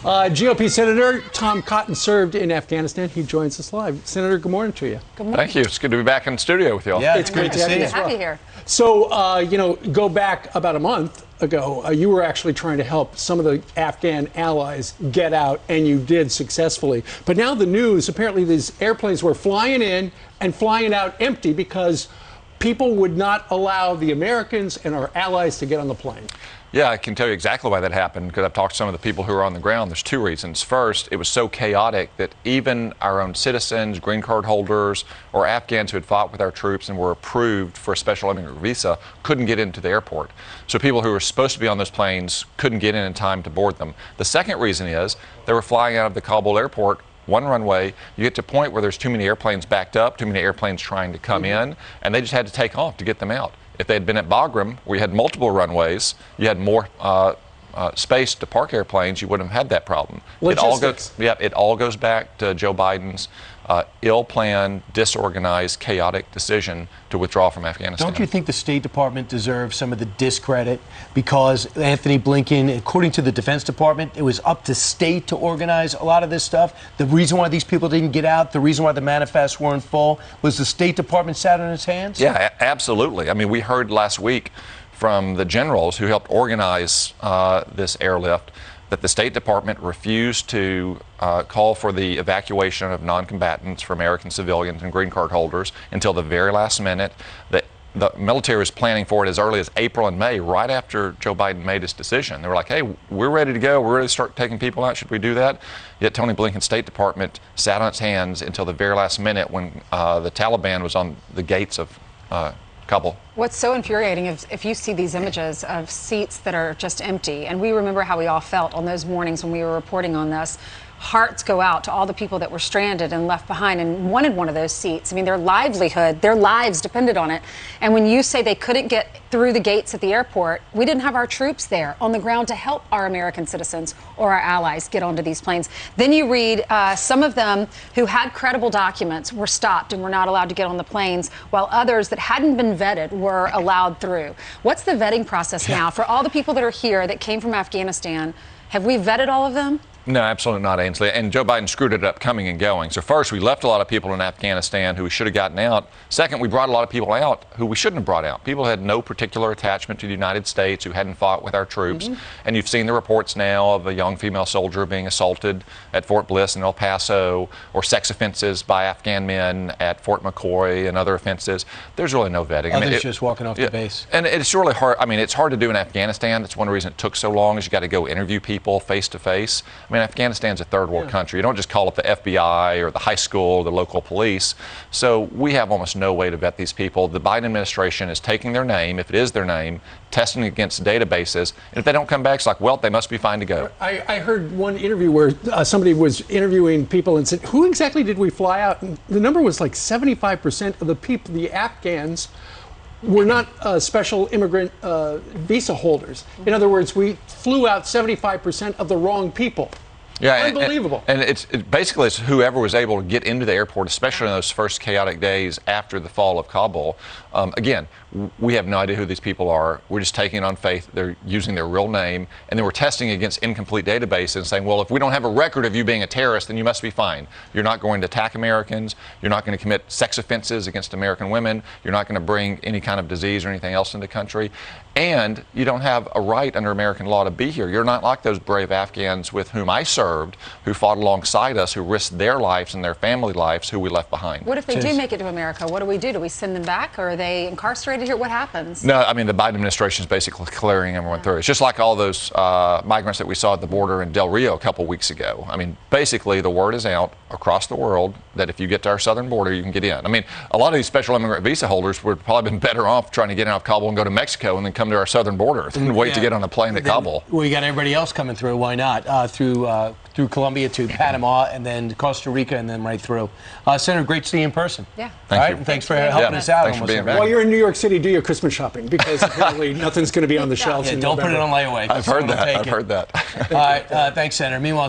GOP Senator Tom Cotton served in Afghanistan. He joins us live. Senator, good morning to you. Good morning. Thank you. It's good to be back in the studio with you all. Yeah, it's great to see you. Happy here. So, go back about a month ago, you were actually trying to help some of the Afghan allies get out, and you did successfully. But now the news, apparently these airplanes were flying in and flying out empty because people would not allow the Americans and our allies to get on the plane. Yeah, I can tell you exactly why that happened, because I've talked to some of the people who are on the ground. There's two reasons. First, it was so chaotic that even our own citizens, green card holders, or Afghans who had fought with our troops and were approved for a special immigrant visa couldn't get into the airport. So people who were supposed to be on those planes couldn't get in time to board them. The second reason is they were flying out of the Kabul airport, one runway. You get to a point where there's too many airplanes backed up, too many airplanes trying to come in, and they just had to take off to get them out. If they had been at Bagram, where you had multiple runways, you had more space to park airplanes, you wouldn't have had that problem. Logistics. It all goes back to Joe Biden's ill-planned, disorganized, chaotic decision to withdraw from Afghanistan. Don't you think the State Department deserves some of the discredit? Because Anthony Blinken, according to the Defense Department, it was up to state to organize a lot of this stuff. The reason why these people didn't get out, the reason why the manifests weren't full, was the State Department sat on its hands? Yeah, absolutely. I mean, we heard last week from the generals who helped organize this airlift that the State Department refused to call for the evacuation of non-combatants for American civilians and green card holders until the very last minute. The military was planning for it as early as April and May, right after Joe Biden made his decision. They were like, hey, we're ready to go. We're ready to start taking people out. Should we do that? Yet Tony Blinken's State Department sat on its hands until the very last minute when the Taliban was on the gates of Kabul. What's so infuriating is if you see these images of seats that are just empty, and we remember how we all felt on those mornings when we were reporting on this. Hearts go out to all the people that were stranded and left behind and wanted one of those seats. I mean, their livelihood, their lives depended on it. And when you say they couldn't get through the gates at the airport, we didn't have our troops there on the ground to help our American citizens or our allies get onto these planes. Then you read some of them who had credible documents were stopped and were not allowed to get on the planes, while others that hadn't been vetted were allowed through. What's the vetting process now for all the people that are here that came from Afghanistan? Have we vetted all of them? No, absolutely not, Ainsley. And Joe Biden screwed it up coming and going. So first, we left a lot of people in Afghanistan who we should have gotten out. Second, we brought a lot of people out who we shouldn't have brought out. People who had no particular attachment to the United States, who hadn't fought with our troops. And you've seen the reports now of a young female soldier being assaulted at Fort Bliss in El Paso, or sex offenses by Afghan men at Fort McCoy and other offenses. There's really no vetting. Others just walking off the base. And it's really hard. I mean, it's hard to do in Afghanistan. That's one reason it took so long, is you got to go interview people face to face. I mean, Afghanistan's a third world country. You don't just call up the FBI or the high school or the local police. So we have almost no way to vet these people. The Biden administration is taking their name, if it is their name, testing against databases. And if they don't come back, it's like, well, they must be fine to go. I heard one interview where somebody was interviewing people and said, who exactly did we fly out? And the number was like 75% of the people, the Afghans, were not special immigrant visa holders. In other words, we flew out 75% of the wrong people. Yeah, unbelievable. And it's basically whoever was able to get into the airport, especially in those first chaotic days after the fall of Kabul. Again, we have no idea who these people are. We're just taking it on faith. They're using their real name, and then we're testing against incomplete databases and saying, well, if we don't have a record of you being a terrorist, then you must be fine. You're not going to attack Americans. You're not going to commit sex offenses against American women. You're not going to bring any kind of disease or anything else into the country. And you don't have a right under American law to be here. You're not like those brave Afghans with whom I served, who fought alongside us, who risked their lives and their family lives, who we left behind. What if they do make it to America? What do we do? Do we send them back, or are they incarcerated here? What happens? No, I mean, the Biden administration is basically clearing everyone through. It's just like all those migrants that we saw at the border in Del Rio a couple weeks ago. I mean, basically, the word is out across the world that if you get to our southern border, you can get in. I mean, a lot of these special immigrant visa holders would probably been better off trying to get out of Kabul and go to Mexico and then come to our southern border than wait to get on a plane to Kabul. Well, you got everybody else coming through. Why not? Through Colombia to Panama, and then Costa Rica, and then right through. Senator, great to see you in person. Yeah. Thank you. And thanks for helping us out. Thanks for being back. While you're in New York City, do your Christmas shopping, because apparently nothing's going to be on the shelves in Don't November. put it on layaway. I've heard that. All right. Thanks, Senator. Meanwhile,